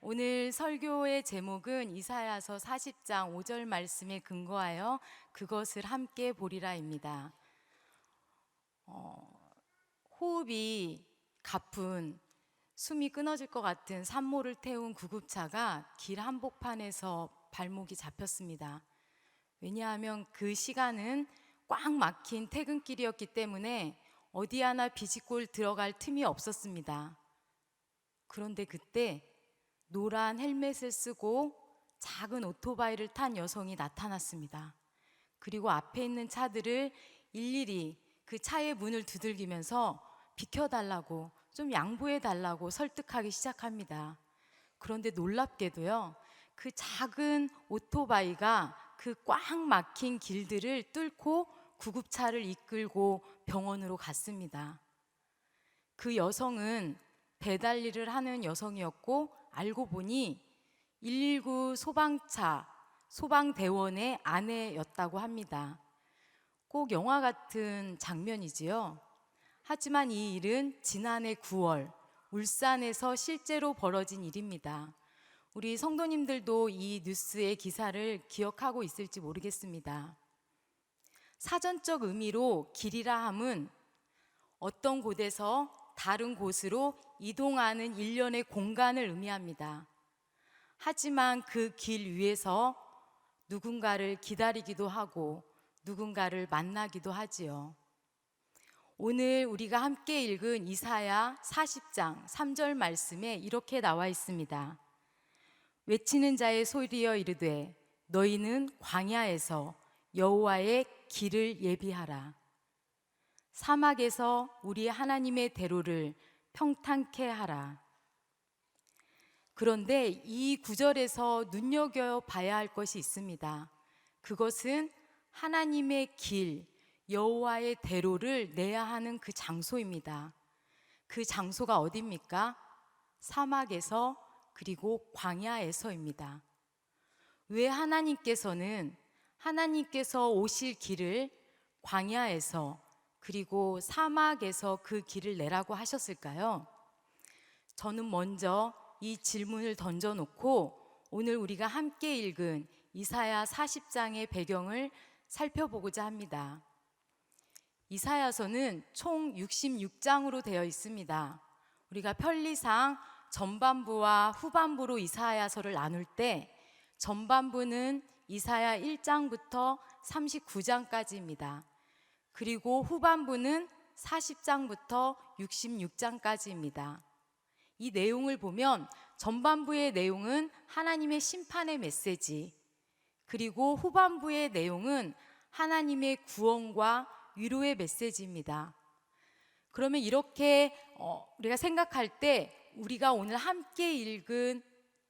오늘 설교의 제목은 이사야서 40장 5절 말씀에 근거하여 그것을 함께 보리라입니다. 호흡이 가쁜 숨이 끊어질 것 같은 산모를 태운 구급차가 길 한복판에서 발목이 잡혔습니다. 왜냐하면 그 시간은 꽉 막힌 퇴근길이었기 때문에 어디 하나 비집골 들어갈 틈이 없었습니다. 그런데 그때 노란 헬멧을 쓰고 작은 오토바이를 탄 여성이 나타났습니다. 그리고 앞에 있는 차들을 일일이 그 차의 문을 두들기면서 비켜달라고, 좀 양보해달라고 설득하기 시작합니다. 그런데 놀랍게도요, 그 작은 오토바이가 그 꽉 막힌 길들을 뚫고 구급차를 이끌고 병원으로 갔습니다. 그 여성은 배달 일을 하는 여성이었고, 알고 보니 119 소방차, 소방대원의 아내였다고 합니다. 꼭 영화 같은 장면이지요. 하지만 이 일은 지난해 9월 울산에서 실제로 벌어진 일입니다. 우리 성도님들도 이 뉴스의 기사를 기억하고 있을지 모르겠습니다. 사전적 의미로 길이라 함은 어떤 곳에서 다른 곳으로 이동하는 일련의 공간을 의미합니다. 하지만 그 길 위에서 누군가를 기다리기도 하고 누군가를 만나기도 하지요. 오늘 우리가 함께 읽은 이사야 40장 3절 말씀에 이렇게 나와 있습니다. 외치는 자의 소리여 이르되 너희는 광야에서 여호와의 길을 예비하라. 사막에서 우리 하나님의 대로를 평탄케 하라. 그런데 이 구절에서 눈여겨봐야 할 것이 있습니다. 그것은 하나님의 길, 여호와의 대로를 내야 하는 그 장소입니다. 그 장소가 어디입니까? 사막에서 그리고 광야에서입니다. 왜 하나님께서 오실 길을 광야에서 그리고 사막에서 그 길을 내라고 하셨을까요? 저는 먼저 이 질문을 던져놓고 오늘 우리가 함께 읽은 이사야 40장의 배경을 살펴보고자 합니다. 이사야서는 총 66장으로 되어 있습니다. 우리가 편리상 전반부와 후반부로 이사야서를 나눌 때 전반부는 이사야 1장부터 39장까지입니다. 그리고 후반부는 40장부터 66장까지입니다. 이 내용을 보면 전반부의 내용은 하나님의 심판의 메시지, 그리고 후반부의 내용은 하나님의 구원과 위로의 메시지입니다. 그러면 이렇게 우리가 생각할 때 우리가 오늘 함께 읽은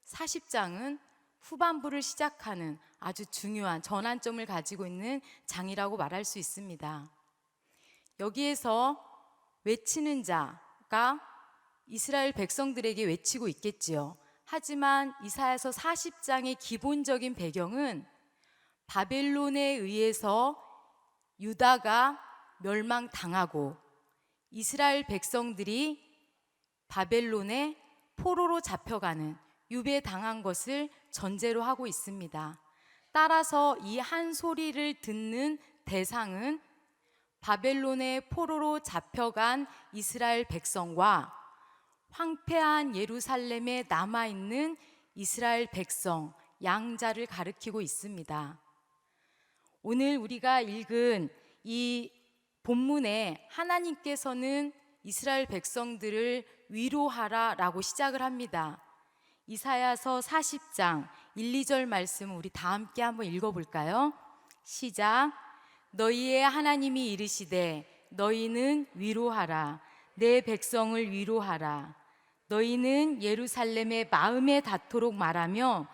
40장은 후반부를 시작하는 아주 중요한 전환점을 가지고 있는 장이라고 말할 수 있습니다. 여기에서 외치는 자가 이스라엘 백성들에게 외치고 있겠지요. 하지만 이사야서 40장의 기본적인 배경은 바벨론에 의해서 유다가 멸망당하고 이스라엘 백성들이 바벨론의 포로로 잡혀가는 유배당한 것을 전제로 하고 있습니다. 따라서 이 한 소리를 듣는 대상은 바벨론의 포로로 잡혀간 이스라엘 백성과 황폐한 예루살렘에 남아있는 이스라엘 백성, 양자를 가리키고 있습니다. 오늘 우리가 읽은 이 본문에 하나님께서는 이스라엘 백성들을 위로하라 라고 시작을 합니다. 이사야서 40장 1, 2절 말씀 우리 다 함께 한번 읽어볼까요? 시작. 너희의 하나님이 이르시되 너희는 위로하라. 내 백성을 위로하라. 너희는 예루살렘의 마음에 닿도록 말하며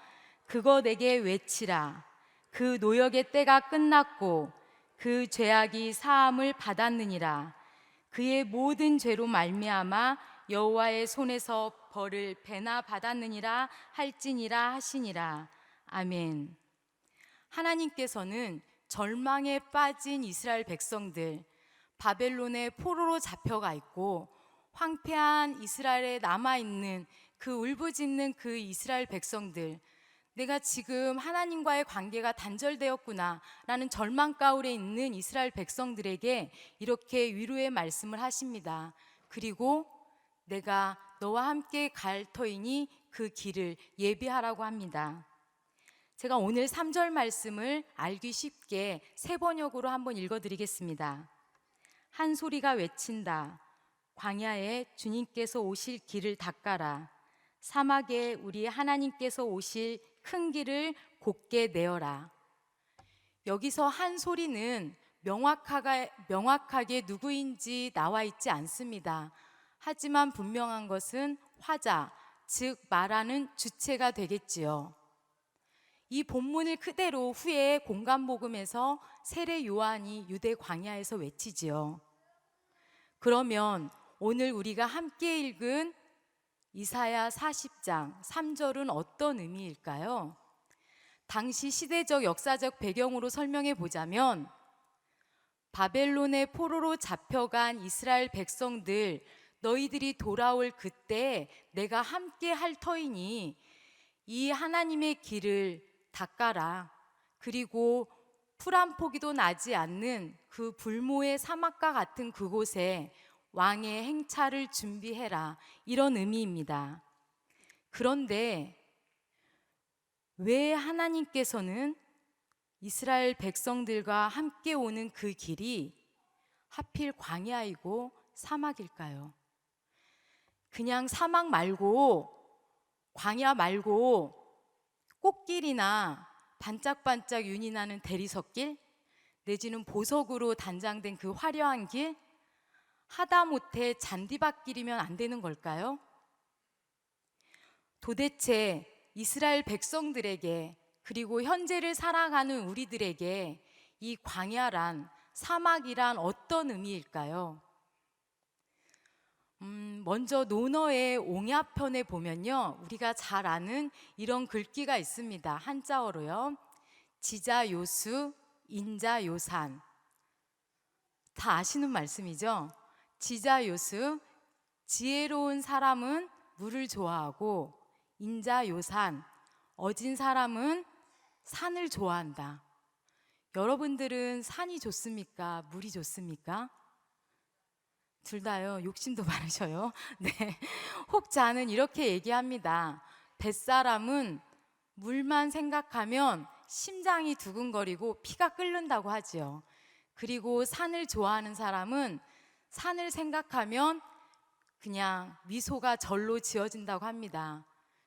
그거 내게 외치라. 그 노역의 때가 끝났고 그 죄악이 사함을 받았느니라. 그의 모든 죄로 말미암아 여호와의 손에서 벌을 배나 받았느니라 할지니라 하시니라. 아멘. 하나님께서는 절망에 빠진 이스라엘 백성들, 바벨론의 포로로 잡혀가 있고 황폐한 이스라엘에 남아있는 그 울부짖는 그 이스라엘 백성들, 내가 지금 하나님과의 관계가 단절되었구나 라는 절망 가운데 있는 이스라엘 백성들에게 이렇게 위로의 말씀을 하십니다. 그리고 내가 너와 함께 갈 터이니 그 길을 예비하라고 합니다. 제가 오늘 3절 말씀을 알기 쉽게 세 번역으로 한번 읽어드리겠습니다. 한 소리가 외친다. 광야에 주님께서 오실 길을 닦아라. 사막에 우리 하나님께서 오실 큰 길을 곧게 내어라. 여기서 한 소리는 명확하게 누구인지 나와 있지 않습니다. 하지만 분명한 것은 화자, 즉 말하는 주체가 되겠지요. 이 본문을 그대로 후에 공간복음에서 세례 요한이 유대 광야에서 외치지요. 그러면 오늘 우리가 함께 읽은 이사야 40장 3절은 어떤 의미일까요? 당시 시대적 역사적 배경으로 설명해 보자면 바벨론의 포로로 잡혀간 이스라엘 백성들, 너희들이 돌아올 그때 내가 함께 할 터이니 이 하나님의 길을 닦아라. 그리고 풀 한 포기도 나지 않는 그 불모의 사막과 같은 그곳에 왕의 행차를 준비해라, 이런 의미입니다. 그런데 왜 하나님께서는 이스라엘 백성들과 함께 오는 그 길이 하필 광야이고 사막일까요? 그냥 사막 말고 광야 말고 꽃길이나 반짝반짝 윤이 나는 대리석길, 내지는 보석으로 단장된 그 화려한 길, 하다못해 잔디밭길이면 안 되는 걸까요? 도대체 이스라엘 백성들에게, 그리고 현재를 살아가는 우리들에게 이 광야란, 사막이란 어떤 의미일까요? 먼저 논어의 옹야편에 보면요, 우리가 잘 아는 이런 글귀가 있습니다. 한자어로요. 지자요수, 인자요산. 다 아시는 말씀이죠? 지자요수, 지혜로운 사람은 물을 좋아하고, 인자요산, 어진 사람은 산을 좋아한다. 여러분들은 산이 좋습니까? 물이 좋습니까? 둘 다요. 욕심도 많으셔요. 네. 혹자는 이렇게 얘기합니다. 뱃사람은 물만 생각하면 심장이 두근거리고 피가 끓는다고 하지요. 그리고 산을 좋아하는 사람은 산을 생각하면 그냥 미소가 절로 지어진다고 합니다.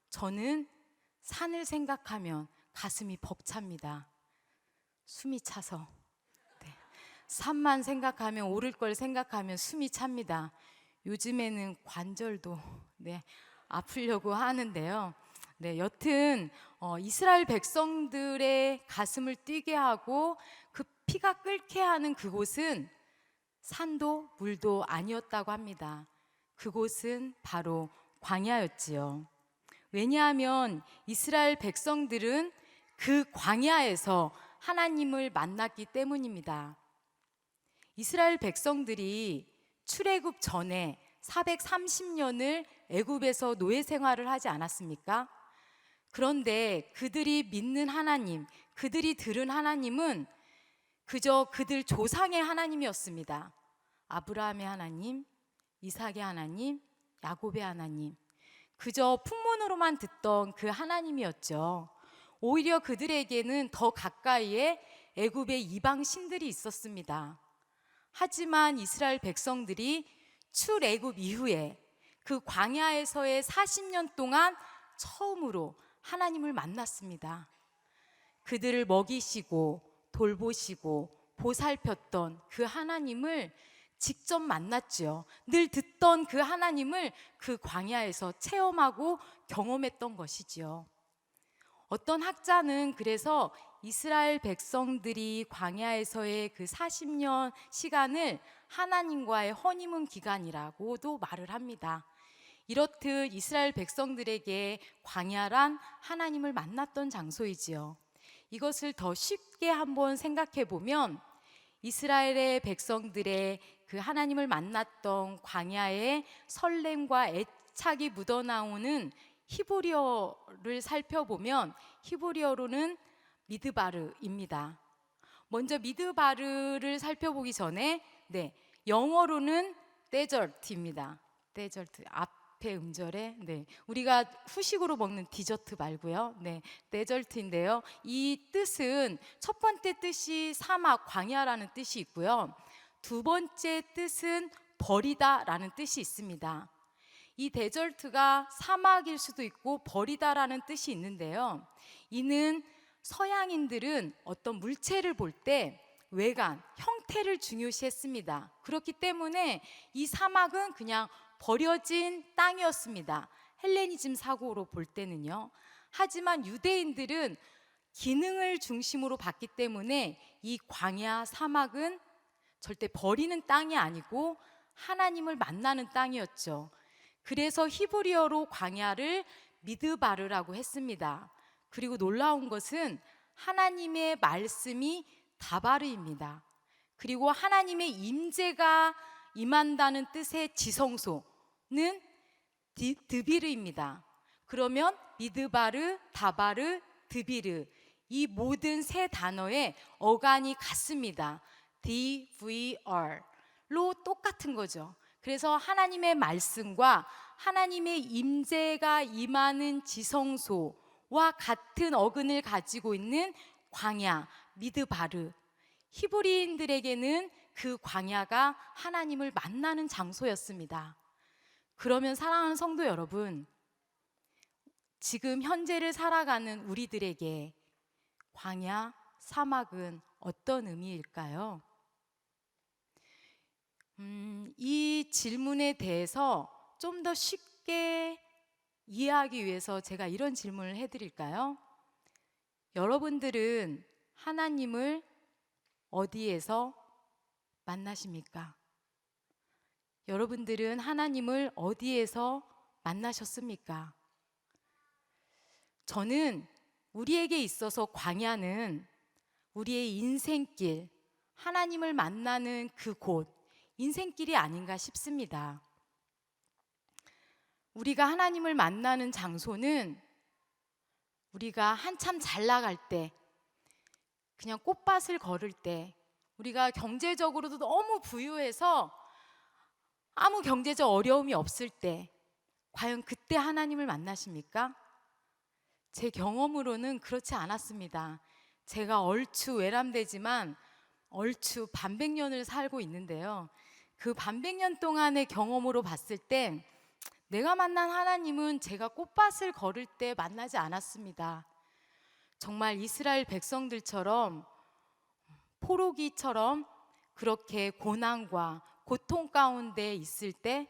저는 산을 생각하면 가슴이 벅찹니다. 숨이 차서. 산만 생각하면, 오를 걸 생각하면 숨이 찹니다. 요즘에는 관절도 아프려고 하는데요. 여튼 이스라엘 백성들의 가슴을 뛰게 하고 그 피가 끓게 하는 그곳은 산도 물도 아니었다고 합니다. 그곳은 바로 광야였지요. 왜냐하면 이스라엘 백성들은 그 광야에서 하나님을 만났기 때문입니다. 이스라엘 백성들이 출애굽 전에 430년을 애굽에서 노예 생활을 하지 않았습니까? 그런데 그들이 믿는 하나님, 그들이 들은 하나님은 그저 그들 조상의 하나님이었습니다. 아브라함의 하나님, 이삭의 하나님, 야곱의 하나님. 그저 풍문으로만 듣던 그 하나님이었죠. 오히려 그들에게는 더 가까이에 애굽의 이방 신들이 있었습니다. 하지만 이스라엘 백성들이 출애굽 이후에 그 광야에서의 40년 동안 처음으로 하나님을 만났습니다. 그들을 먹이시고 돌보시고 보살폈던 그 하나님을 직접 만났죠. 늘 듣던 그 하나님을 그 광야에서 체험하고 경험했던 것이지요. 어떤 학자는 그래서 이스라엘 백성들이 광야에서의 그 40년 시간을 하나님과의 허니문 기간이라고도 말을 합니다. 이렇듯 이스라엘 백성들에게 광야란 하나님을 만났던 장소이지요. 이것을 더 쉽게 한번 생각해 보면 이스라엘의 백성들의 그 하나님을 만났던 광야의 설렘과 차곡차곡 묻어나오는 히브리어를 살펴보면 히브리어로는 미드바르입니다. 먼저 미드바르를 살펴보기 전에 영어로는 데저트입니다. 데저트 앞에 음절에 우리가 후식으로 먹는 디저트 말고요. 데저트인데요. 이 뜻은 첫 번째 뜻이 사막, 광야라는 뜻이 있고요. 두 번째 뜻은 버리다라는 뜻이 있습니다. 이 데저트가 사막일 수도 있고 버리다라는 뜻이 있는데요. 이는 서양인들은 어떤 물체를 볼 때 외관, 형태를 중요시했습니다. 그렇기 때문에 이 사막은 그냥 버려진 땅이었습니다. 헬레니즘 사고로 볼 때는요. 하지만 유대인들은 기능을 중심으로 봤기 때문에 이 광야, 사막은 절대 버리는 땅이 아니고 하나님을 만나는 땅이었죠. 그래서 히브리어로 광야를 미드바르라고 했습니다. 그리고 놀라운 것은 하나님의 말씀이 다바르입니다. 그리고 하나님의 임재가 임한다는 뜻의 지성소는 드비르입니다. 그러면 미드바르, 다바르, 드비르 이 모든 세 단어의 어간이 같습니다. DVR로 똑같은 거죠. 그래서 하나님의 말씀과 하나님의 임재가 임하는 지성소와 같은 어근을 가지고 있는 광야, 미드바르. 히브리인들에게는 그 광야가 하나님을 만나는 장소였습니다. 그러면 사랑하는 성도 여러분, 지금 현재를 살아가는 우리들에게 광야, 사막은 어떤 의미일까요? 이 질문에 대해서 좀 더 쉽게 이해하기 위해서 제가 이런 질문을 해드릴까요? 여러분들은 하나님을 어디에서 만나십니까? 여러분들은 하나님을 어디에서 만나셨습니까? 저는 우리에게 있어서 광야는 우리의 인생길, 하나님을 만나는 그곳, 인생길이 아닌가 싶습니다. 우리가 하나님을 만나는 장소는 우리가 한참 잘 나갈 때, 그냥 꽃밭을 걸을 때, 우리가 경제적으로도 너무 부유해서 아무 경제적 어려움이 없을 때, 과연 그때 하나님을 만나십니까? 제 경험으로는 그렇지 않았습니다. 제가 얼추 외람되지만 얼추 반백년을 살고 있는데요. 그 반백년 동안의 경험으로 봤을 때 내가 만난 하나님은 제가 꽃밭을 걸을 때 만나지 않았습니다. 정말 이스라엘 백성들처럼 포로기처럼 그렇게 고난과 고통 가운데 있을 때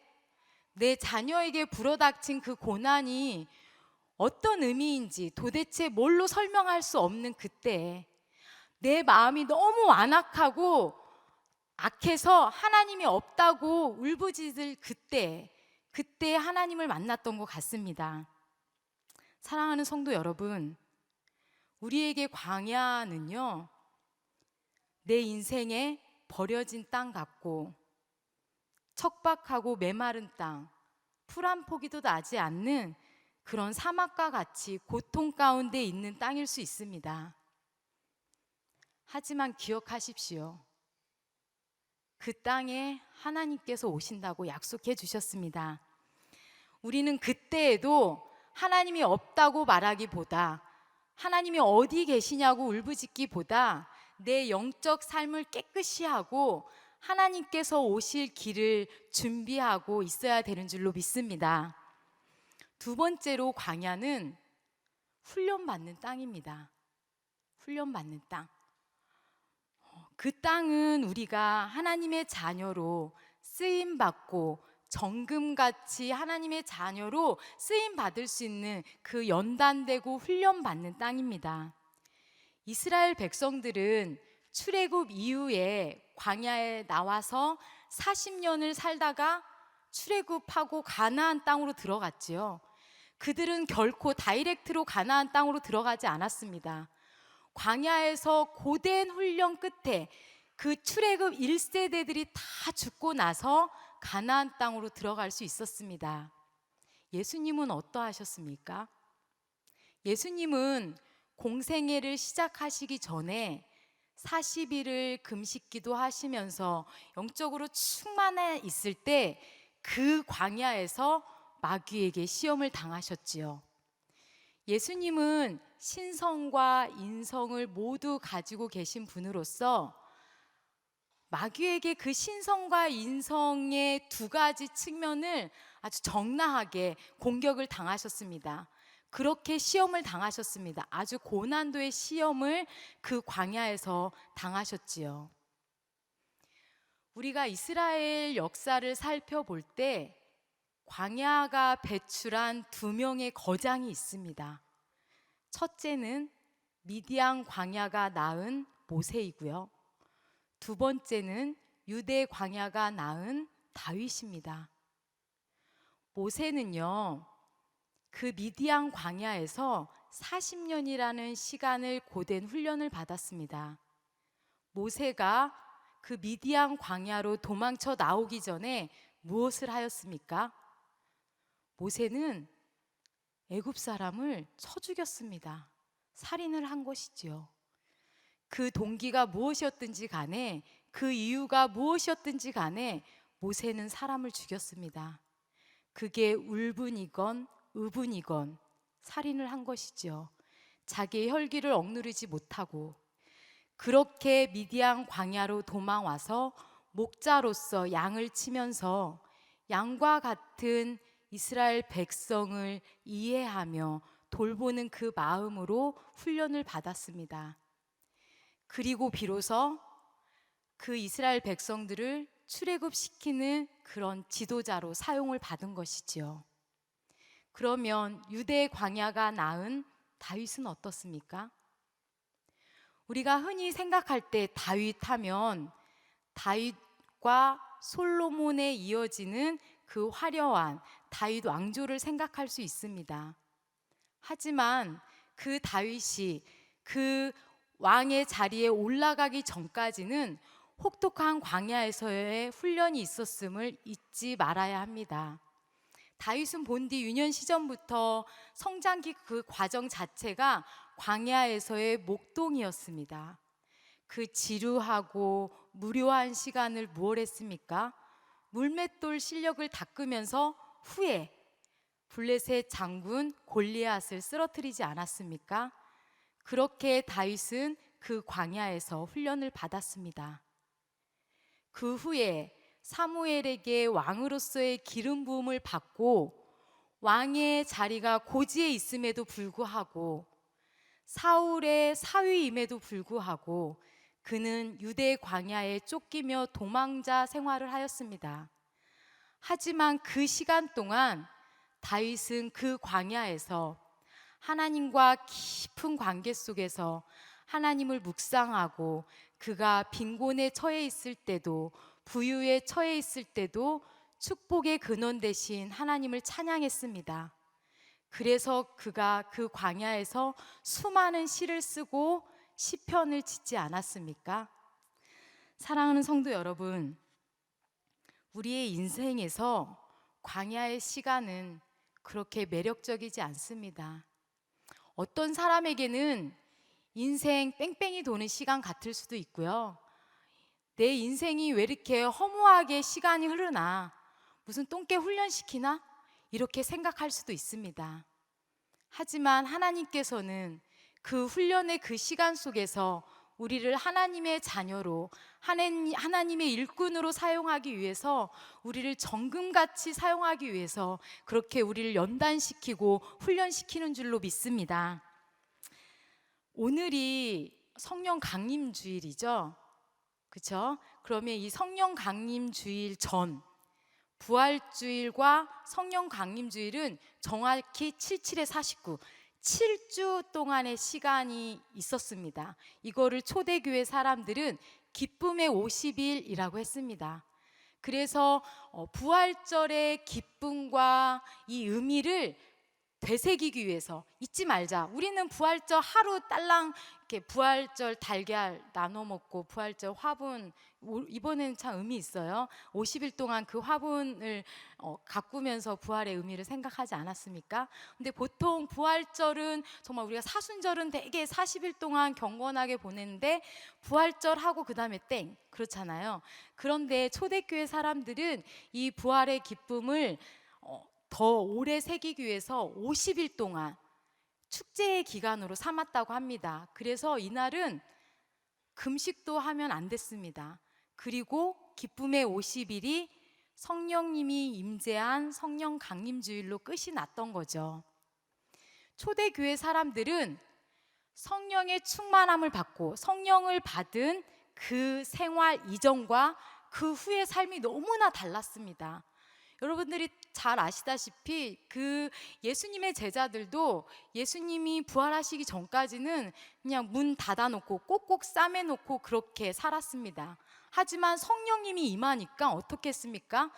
내 자녀에게 불어닥친 그 고난이 어떤 의미인지 도대체 뭘로 설명할 수 없는 그때, 내 마음이 너무 완악하고 악해서 하나님이 없다고 울부짖을 그때 하나님을 만났던 것 같습니다. 사랑하는 성도 여러분, 우리에게 광야는요, 내 인생에 버려진 땅 같고 척박하고 메마른 땅, 풀 한 포기도 나지 않는 그런 사막과 같이 고통 가운데 있는 땅일 수 있습니다. 하지만 기억하십시오. 그 땅에 하나님께서 오신다고 약속해 주셨습니다. 우리는 그때에도 하나님이 없다고 말하기보다, 하나님이 어디 계시냐고 울부짖기보다 내 영적 삶을 깨끗이 하고 하나님께서 오실 길을 준비하고 있어야 되는 줄로 믿습니다. 두 번째로 광야는 훈련받는 땅입니다. 훈련받는 땅. 그 땅은 우리가 하나님의 자녀로 쓰임받고 정금같이 하나님의 자녀로 쓰임받을 수 있는 그 연단되고 훈련받는 땅입니다. 이스라엘 백성들은 출애굽 이후에 광야에 나와서 40년을 살다가 출애굽하고 가나안 땅으로 들어갔지요. 그들은 결코 다이렉트로 가나안 땅으로 들어가지 않았습니다. 광야에서 고된 훈련 끝에 그 출애굽 1세대들이 다 죽고 나서 가나안 땅으로 들어갈 수 있었습니다. 예수님은 어떠하셨습니까? 예수님은 공생애를 시작하시기 전에 40일을 금식기도 하시면서 영적으로 충만해 있을 때 그 광야에서 마귀에게 시험을 당하셨지요. 예수님은 신성과 인성을 모두 가지고 계신 분으로서 마귀에게 그 신성과 인성의 두 가지 측면을 아주 적나하게 공격을 당하셨습니다. 그렇게 시험을 당하셨습니다. 아주 고난도의 시험을 그 광야에서 당하셨지요. 우리가 이스라엘 역사를 살펴볼 때 광야가 배출한 두 명의 거장이 있습니다. 첫째는 미디안 광야가 낳은 모세이고요. 두 번째는 유대 광야가 낳은 다윗입니다. 모세는요, 그 미디안 광야에서 40년이라는 시간을 고된 훈련을 받았습니다. 모세가 그 미디안 광야로 도망쳐 나오기 전에 무엇을 하였습니까? 모세는 애굽 사람을 쳐 죽였습니다. 살인을 한 것이지요. 그 동기가 무엇이었든지 간에, 그 이유가 무엇이었든지 간에 모세는 사람을 죽였습니다. 그게 울분이건 의분이건 살인을 한 것이지요. 자기의 혈기를 억누르지 못하고 그렇게 미디안 광야로 도망와서 목자로서 양을 치면서 양과 같은 이스라엘 백성을 이해하며 돌보는 그 마음으로 훈련을 받았습니다. 그리고 비로소 그 이스라엘 백성들을 출애굽시키는 그런 지도자로 사용을 받은 것이지요. 그러면 유대 광야가 낳은 다윗은 어떻습니까? 우리가 흔히 생각할 때 다윗 하면 다윗과 솔로몬에 이어지는 그 화려한 다윗 왕조를 생각할 수 있습니다. 하지만 그 다윗이 그 왕의 자리에 올라가기 전까지는 혹독한 광야에서의 훈련이 있었음을 잊지 말아야 합니다. 다윗은 본디 유년 시절부터 성장기 그 과정 자체가 광야에서의 목동이었습니다. 그 지루하고 무료한 시간을 무엇 했습니까? 물맷돌 실력을 닦으면서 후에 블레셋 장군 골리앗을 쓰러뜨리지 않았습니까? 그렇게 다윗은 그 광야에서 훈련을 받았습니다. 그 후에 사무엘에게 왕으로서의 기름 부음을 받고 왕의 자리가 고지에 있음에도 불구하고 사울의 사위임에도 불구하고 그는 유대 광야에 쫓기며 도망자 생활을 하였습니다. 하지만 그 시간 동안 다윗은 그 광야에서 하나님과 깊은 관계 속에서 하나님을 묵상하고 그가 빈곤에 처해 있을 때도 부유에 처해 있을 때도 축복의 근원 되신 하나님을 찬양했습니다. 그래서 그가 그 광야에서 수많은 시를 쓰고 시편을 짓지 않았습니까? 사랑하는 성도 여러분, 우리의 인생에서 광야의 시간은 그렇게 매력적이지 않습니다. 어떤 사람에게는 인생 뺑뺑이 도는 시간 같을 수도 있고요. 내 인생이 왜 이렇게 허무하게 시간이 흐르나, 무슨 똥개 훈련시키나? 이렇게 생각할 수도 있습니다. 하지만 하나님께서는 그 훈련의 그 시간 속에서 우리를 하나님의 자녀로, 하나님의 일꾼으로 사용하기 위해서, 우리를 정금같이 사용하기 위해서 그렇게 우리를 연단시키고 훈련시키는 줄로 믿습니다. 오늘이 성령 강림 주일이죠. 그렇죠? 그러면 이 성령 강림 주일 전 부활주일과 성령 강림주일은 정확히 77에 49, 7주 동안의 시간이 있었습니다. 이거를 초대교회 사람들은 기쁨의 50일이라고 했습니다. 그래서 부활절의 기쁨과 이 의미를 되새기기 위해서 잊지 말자. 우리는 부활절 하루 딸랑 이렇게 부활절 달걀 나눠 먹고 부활절 화분, 이번에는 참 의미 있어요. 50일 동안 그 화분을 가꾸면서 부활의 의미를 생각하지 않았습니까? 근데 보통 부활절은 정말 우리가 사순절은 되게 40일 동안 경건하게 보내는데 부활절 하고 그 다음에 땡, 그렇잖아요. 그런데 초대교회 사람들은 이 부활의 기쁨을 더 오래 새기기 위해서 50일 동안 축제의 기간으로 삼았다고 합니다. 그래서 이날은 금식도 하면 안 됐습니다. 그리고 기쁨의 50일이 성령님이 임재한 성령 강림주일로 끝이 났던 거죠. 초대교회 사람들은 성령의 충만함을 받고 성령을 받은 그 생활 이전과 그 후의 삶이 너무나 달랐습니다. 여러분들이 잘 아시다시피 그 예수님의 제자들도 예수님이 부활하시기 전까지는 그냥 문 닫아놓고 꼭꼭 싸매놓고 그렇게 살았습니다. 하지만 성령님이 임하니까 어떻게 했습니까?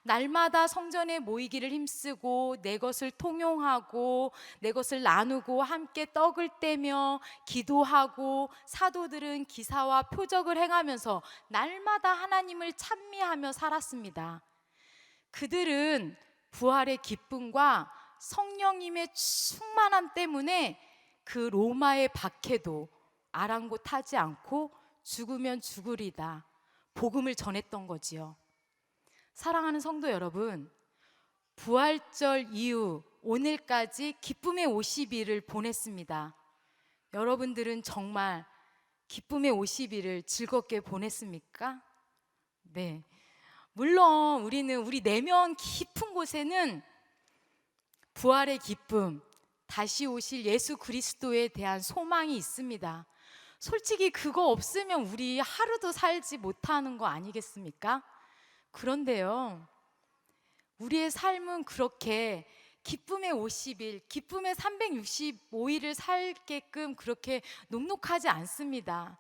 날마다 성전에 모이기를 힘쓰고 내 것을 통용하고 내 것을 나누고 함께 떡을 떼며 기도하고 사도들은 기사와 표적을 행하면서 날마다 하나님을 찬미하며 살았습니다. 그들은 부활의 기쁨과 성령님의 충만함 때문에 그 로마의 박해도 아랑곳하지 않고 죽으면 죽으리다 복음을 전했던 거지요. 사랑하는 성도 여러분, 부활절 이후 오늘까지 기쁨의 50일을 보냈습니다. 여러분들은 정말 기쁨의 50일을 즐겁게 보냈습니까? 네. 물론 우리는 우리 내면 깊은 곳에는 부활의 기쁨, 다시 오실 예수 그리스도에 대한 소망이 있습니다. 솔직히 그거 없으면 우리 하루도 살지 못하는 거 아니겠습니까? 그런데요, 우리의 삶은 그렇게 기쁨의 50일, 기쁨의 365일을 살게끔 그렇게 녹록하지 않습니다.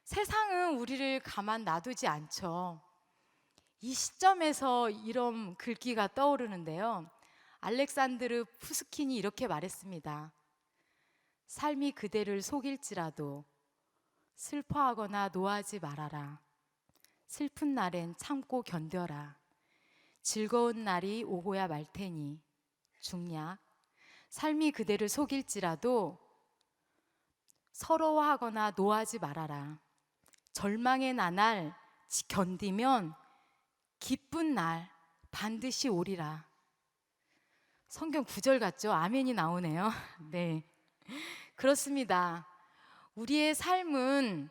세상은 우리를 가만 놔두지 않죠. 이 시점에서 이런 글귀가 떠오르는데요. 알렉산드르 푸스킨이 이렇게 말했습니다. 삶이 그대를 속일지라도 슬퍼하거나 노하지 말아라. 슬픈 날엔 참고 견뎌라. 즐거운 날이 오고야 말 테니. 중략. 삶이 그대를 속일지라도 서러워하거나 노하지 말아라. 절망의 나날 견디면 기쁜 날 반드시 오리라. 성경 구절 같죠? 아멘이 나오네요. 네, 그렇습니다. 우리의 삶은,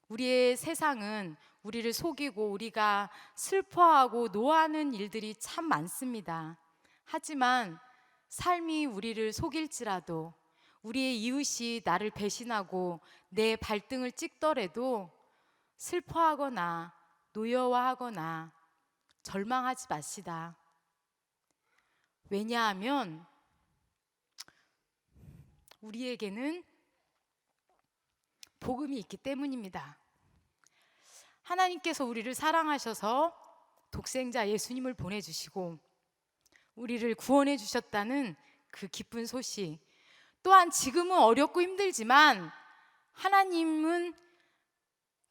우리의 세상은 우리를 속이고 우리가 슬퍼하고 노하는 일들이 참 많습니다. 하지만 삶이 우리를 속일지라도, 우리의 이웃이 나를 배신하고 내 발등을 찍더라도 슬퍼하거나 노여워하거나 절망하지 마시다. 왜냐하면 우리에게는 복음이 있기 때문입니다. 하나님께서 우리를 사랑하셔서 독생자 예수님을 보내주시고 우리를 구원해 주셨다는 그 기쁜 소식, 또한 지금은 어렵고 힘들지만 하나님은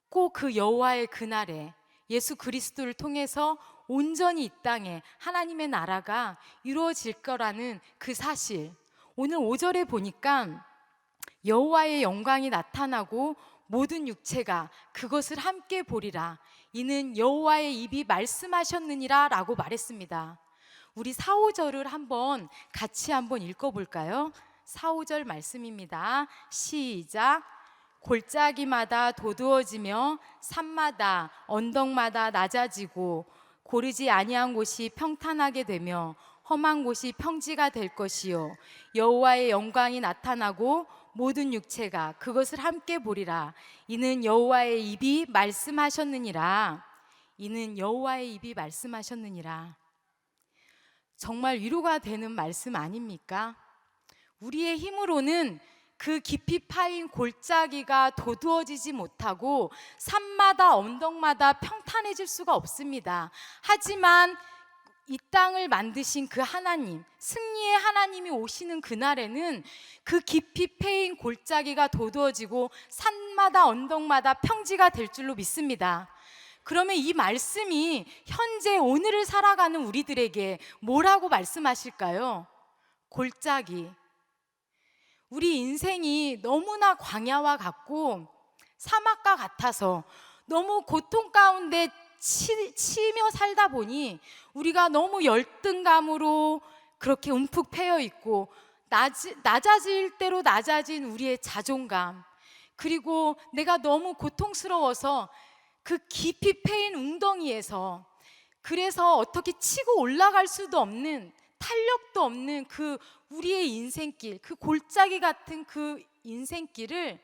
꼭 그 여호와의 그날에 예수 그리스도를 통해서 온전히 이 땅에 하나님의 나라가 이루어질 거라는 그 사실, 오늘 5절에 보니까 여호와의 영광이 나타나고 모든 육체가 그것을 함께 보리라. 이는 여호와의 입이 말씀하셨느니라 라고 말했습니다. 우리 4, 5절을 같이 한번 읽어볼까요? 4, 5절 말씀입니다. 시작. 골짜기마다 도두어지며 산마다 언덕마다 낮아지고 고르지 아니한 곳이 평탄하게 되며 험한 곳이 평지가 될 것이요 여호와의 영광이 나타나고 모든 육체가 그것을 함께 보리라. 이는 여호와의 입이 말씀하셨느니라. 이는 여호와의 입이 말씀하셨느니라. 정말 위로가 되는 말씀 아닙니까? 우리의 힘으로는 그 깊이 파인 골짜기가 도두어지지 못하고 산마다 언덕마다 평탄해질 수가 없습니다. 하지만 이 땅을 만드신 그 하나님, 승리의 하나님이 오시는 그날에는 그 깊이 패인 골짜기가 도두어지고 산마다 언덕마다 평지가 될 줄로 믿습니다. 그러면 이 말씀이 현재 오늘을 살아가는 우리들에게 뭐라고 말씀하실까요? 골짜기. 우리 인생이 너무나 광야와 같고 사막과 같아서 너무 고통 가운데 치며 살다 보니 우리가 너무 열등감으로 그렇게 움푹 패여 있고 낮아질 대로 낮아진 우리의 자존감, 그리고 내가 너무 고통스러워서 그 깊이 패인 웅덩이에서, 그래서 어떻게 치고 올라갈 수도 없는, 탄력도 없는 그 우리의 인생길, 그 골짜기 같은 그 인생길을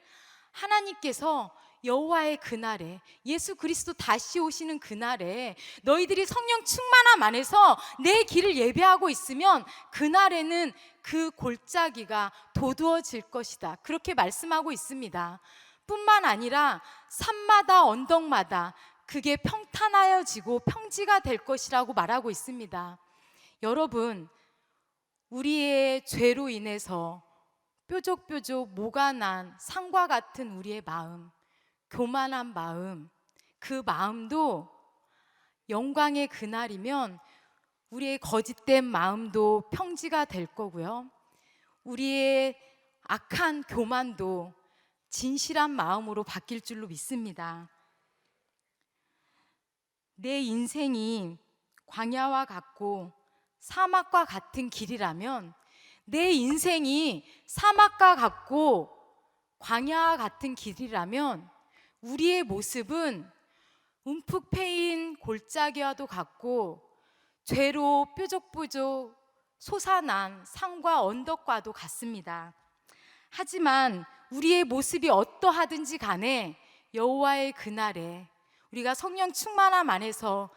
하나님께서 여호와의 그날에, 예수 그리스도 다시 오시는 그날에 너희들이 성령 충만함 안에서 내 길을 예배하고 있으면 그날에는 그 골짜기가 도두어질 것이다, 그렇게 말씀하고 있습니다. 뿐만 아니라 산마다 언덕마다 그게 평탄하여지고 평지가 될 것이라고 말하고 있습니다. 여러분, 우리의 죄로 인해서 뾰족뾰족 모가 난 상과 같은 우리의 마음, 교만한 마음, 그 마음도 영광의 그날이면 우리의 거짓된 마음도 평지가 될 거고요, 우리의 악한 교만도 진실한 마음으로 바뀔 줄로 믿습니다. 내 인생이 광야와 같고 사막과 같은 길이라면, 내 인생이 사막과 같고 광야와 같은 길이라면 우리의 모습은 움푹 패인 골짜기와도 같고 죄로 뾰족뾰족 솟아난 산과 언덕과도 같습니다. 하지만 우리의 모습이 어떠하든지 간에 여호와의 그날에 우리가 성령 충만함 안에서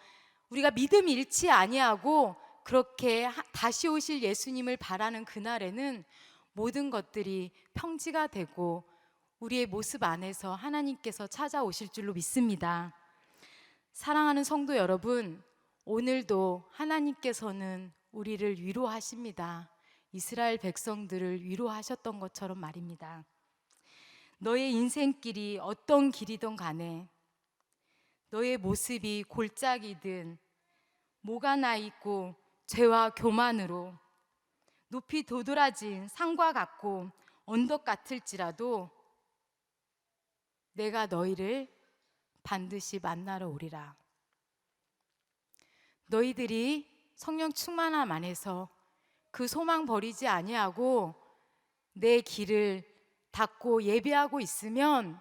우리가 믿음 잃지 아니하고 그렇게 다시 오실 예수님을 바라는 그날에는 모든 것들이 평지가 되고 우리의 모습 안에서 하나님께서 찾아오실 줄로 믿습니다. 사랑하는 성도 여러분, 오늘도 하나님께서는 우리를 위로하십니다. 이스라엘 백성들을 위로하셨던 것처럼 말입니다. 너의 인생길이 어떤 길이든 간에, 너의 모습이 골짜기든 모가 나 있고 죄와 교만으로 높이 도드라진 산과 같고 언덕 같을지라도 내가 너희를 반드시 만나러 오리라. 너희들이 성령 충만함 안에서 그 소망 버리지 아니하고 내 길을 닫고 예배하고 있으면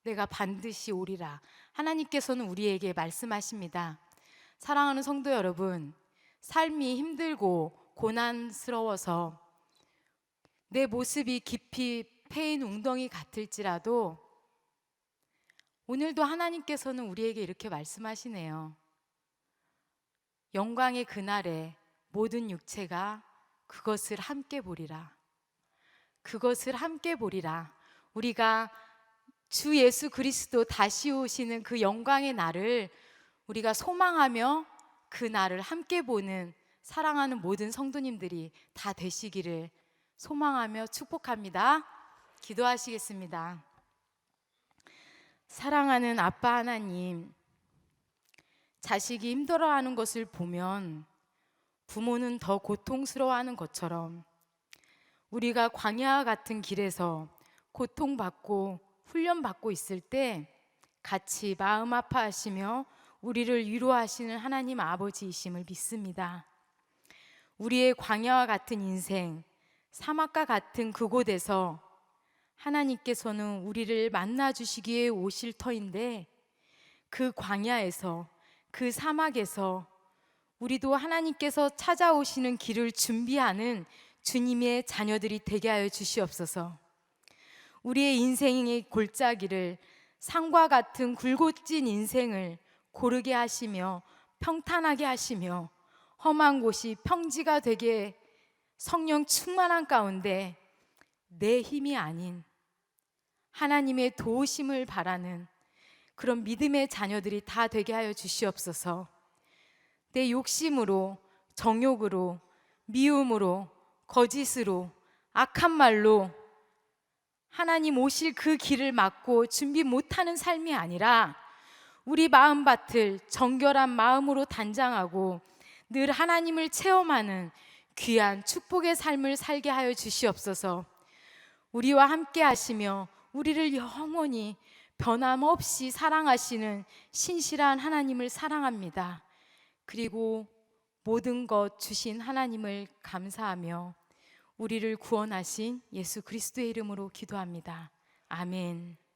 내가 반드시 오리라. 하나님께서는 우리에게 말씀하십니다. 사랑하는 성도 여러분, 삶이 힘들고 고난스러워서 내 모습이 깊이 패인 웅덩이 같을지라도 오늘도 하나님께서는 우리에게 이렇게 말씀하시네요. 영광의 그날에 모든 육체가 그것을 함께 보리라. 그것을 함께 보리라. 우리가 주 예수 그리스도 다시 오시는 그 영광의 날을 우리가 소망하며 그 날을 함께 보는 사랑하는 모든 성도님들이 다 되시기를 소망하며 축복합니다. 기도하시겠습니다. 사랑하는 아빠 하나님, 자식이 힘들어하는 것을 보면 부모는 더 고통스러워하는 것처럼 우리가 광야와 같은 길에서 고통받고 훈련받고 있을 때 같이 마음 아파하시며 우리를 위로하시는 하나님 아버지이심을 믿습니다. 우리의 광야와 같은 인생, 사막과 같은 그곳에서 하나님께서는 우리를 만나 주시기에 오실 터인데, 그 광야에서, 그 사막에서 우리도 하나님께서 찾아오시는 길을 준비하는 주님의 자녀들이 되게 하여 주시옵소서. 우리의 인생의 골짜기를, 산과 같은 굴곡진 인생을 고르게 하시며 평탄하게 하시며 험한 곳이 평지가 되게 성령 충만한 가운데 내 힘이 아닌 하나님의 도우심을 바라는 그런 믿음의 자녀들이 다 되게 하여 주시옵소서. 내 욕심으로, 정욕으로, 미움으로, 거짓으로, 악한 말로 하나님 오실 그 길을 막고 준비 못하는 삶이 아니라 우리 마음밭을 정결한 마음으로 단장하고 늘 하나님을 체험하는 귀한 축복의 삶을 살게 하여 주시옵소서. 우리와 함께 하시며 우리를 영원히 변함없이 사랑하시는 신실한 하나님을 사랑합니다. 그리고 모든 것 주신 하나님을 감사하며 우리를 구원하신 예수 그리스도의 이름으로 기도합니다. 아멘.